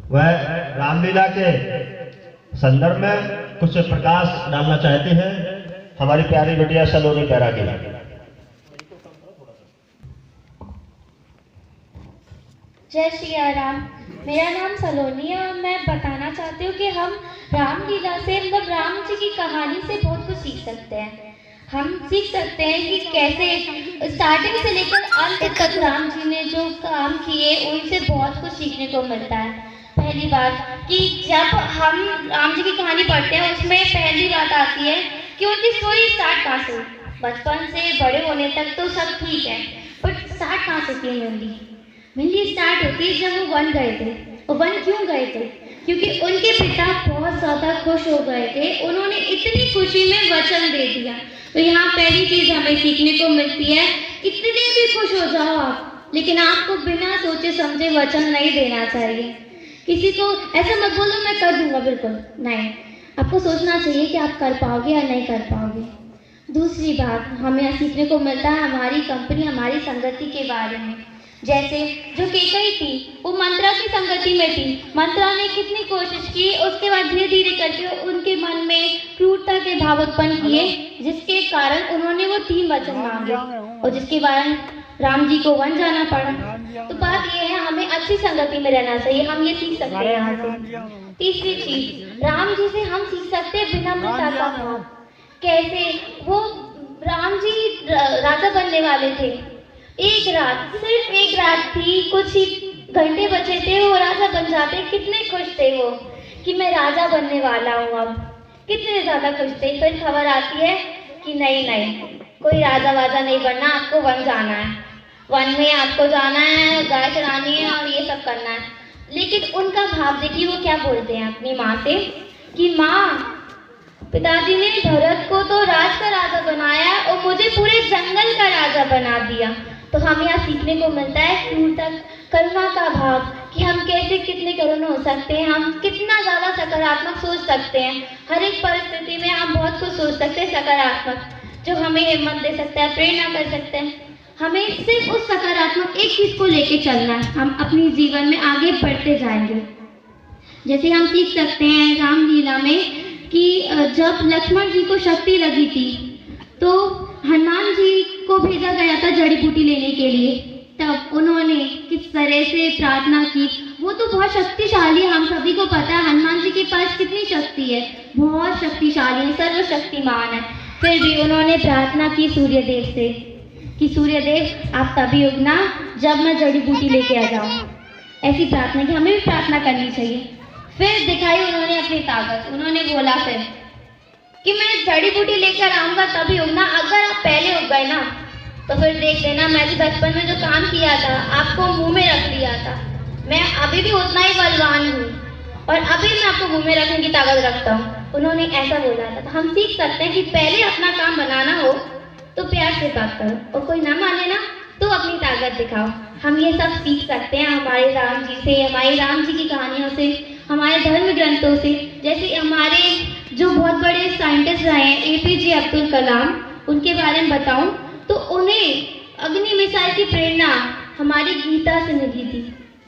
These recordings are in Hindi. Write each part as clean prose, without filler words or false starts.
वह रामलीला के संदर्भ में कुछ प्रकाश डालना चाहते हैं। हमारी प्यारी बिटिया सलोनी बैरागी। जय श्री राम। मेरा नाम सलोनी है और मैं बताना चाहती हूँ कि हम रामलीला से मतलब राम जी की कहानी से बहुत कुछ सीख सकते हैं। हम सीख सकते हैं कि कैसे स्टार्टिंग से लेकर अंत तक राम जी ने जो काम किए उनसे बहुत कुछ सीखने को मिलता है। पहली बात कि जब हम राम जी की कहानी पढ़ते हैं उसमें पहली बात आती है कि उनकी स्टोरी स्टार्ट कहाँ से, बचपन से बड़े होने तक तो सब ठीक है, बट स्टार्ट कहाँ से की मेनली स्टार्ट होती है जब वो वन गए थे। और वन क्यों गए थे? क्योंकि उनके पिता बहुत ज़्यादा खुश हो गए थे, उन्होंने इतनी खुशी में वचन दे दिया। तो यहाँ पहली चीज़ हमें सीखने को मिलती है, इतने भी खुश हो जाओ आप, लेकिन आपको बिना सोचे समझे वचन नहीं देना चाहिए। किसी को ऐसा मत बोलो मैं कर दूंगा, बिल्कुल नहीं, आपको सोचना चाहिए कि आप कर पाओगे या नहीं कर पाओगे। दूसरी बात हमें सीखने को मिलता है हमारी कंपनी, हमारी संगति के बारे में। जैसे जो केकई थी वो मंत्रा की संगति में थी, मंत्रा ने कितनी कोशिश की, उसके बाद धीरे धीरे करके उनके मन में क्रूरता के भाव उत्पन्न किए, जिसके कारण उन्होंने वो 3 वचन मांगे और जिसके कारण राम जी को वन जाना पड़ा। तो बात यह है हमें अच्छी संगति में रहना चाहिए, हम ये सीख सकते हैं यहाँ से। तीसरी चीज राम जी से हम सीख सकते हैं विनम्रता का भाव। कैसे वो राम जी राजा बनने वाले थे, एक रात, सिर्फ एक रात थी, कुछ ही घंटे बचे थे, वो राजा बन जाते। कितने खुश थे वो कि मैं राजा बनने वाला हूँ अब, कितने ज़्यादा खुश थे। फिर खबर आती है कि नहीं, कोई राजा वाजा नहीं बनना, आपको वन जाना है, वन में आपको जाना है, गाय चरानी है और ये सब करना है। लेकिन उनका भाव देखिए, वो क्या बोलते हैं अपनी माँ से कि माँ, पिताजी ने भरत को तो राज का राजा बनाया और मुझे पूरे जंगल का राजा बना दिया। तो हमें यहाँ सीखने को मिलता है क्रूरता, करुणा का भाव कि हम कैसे कितने करुण हो सकते हैं, हम कितना ज़्यादा सकारात्मक सोच सकते हैं। हर एक परिस्थिति में हम बहुत कुछ सोच सकते हैं सकारात्मक, जो हमें हिम्मत दे सकता है, प्रेरणा कर सकते हैं। हमें सिर्फ उस सकारात्मक एक चीज़ को लेके चलना है, हम अपने जीवन में आगे बढ़ते जाएंगे। जैसे हम सीख सकते हैं रामलीला में कि जब लक्ष्मण जी को शक्ति लगी थी तो हनुमान जी को भेजा गया था जड़ी बूटी लेने के लिए, तब उन्होंने किस तरह से प्रार्थना की। वो तो बहुत शक्तिशाली है, हम सभी को पता है हनुमान जी के पास कितनी शक्ति है, बहुत शक्तिशाली है, सर्वशक्तिमान है। फिर भी उन्होंने प्रार्थना की सूर्यदेव से कि सूर्यदेव आप तभी उगना जब मैं जड़ी बूटी लेके आ जाऊँ। ऐसी प्रार्थना की, हमें भी प्रार्थना करनी चाहिए। फिर दिखाई उन्होंने अपनी ताकत, उन्होंने बोला फिर कि मैं जड़ी बूटी लेकर आऊँगा तभी उगना, अगर आप पहले उग गए ना तो फिर देख लेना, मैं भी बचपन में जो काम किया था आपको मुंह में रख लिया था, मैं अभी भी उतना ही बलवान हूँ और अभी मैं आपको मुंह में रखने की ताकत रखता हूँ। उन्होंने ऐसा बोला था। तो हम सीख सकते हैं कि पहले अपना काम बनाना हो तो प्यार से बात करो, और कोई ना माने ना तो अपनी ताकत दिखाओ। हम ये सब सीख सकते हैं हमारे राम जी से, हमारी राम जी की कहानियों से, हमारे धर्म ग्रंथों से। जैसे हमारे जो बहुत बड़े साइंटिस्ट रहे हैं APJ अब्दुल कलाम, उनके बारे में बताऊं तो उन्हें अग्नि मिसाइल की प्रेरणा हमारी गीता से मिली थी।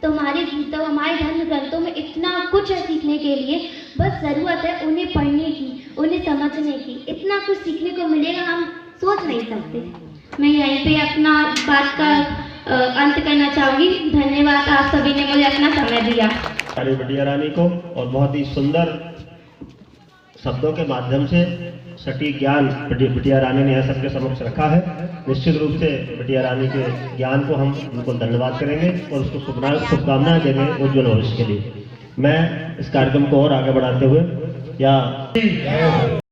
तो हमारी गीता, हमारे धर्म ग्रंथों में इतना कुछ है सीखने के लिए, बस ज़रूरत है उन्हें पढ़ने की, उन्हें समझने की। इतना कुछ सीखने को मिलेगा, हम सोच नहीं सकते। मैं यहीं पे अपना बात का अंत करना चाहूँगी। धन्यवाद, आप सभी ने मुझे अपना समय दिया। प्यारी बिटिया रानी को और बहुत ही सुंदर शब्दों के माध्यम से सटीक ज्ञान बिटिया रानी ने सबके समक्ष रखा है। निश्चित रूप से बिटिया रानी के ज्ञान को हम उनको धन्यवाद करेंगे और उसको शुभकामनाएं देंगे उज्ज्वल भविष्य के लिए। मैं इस कार्यक्रम को और आगे बढ़ाते हुए या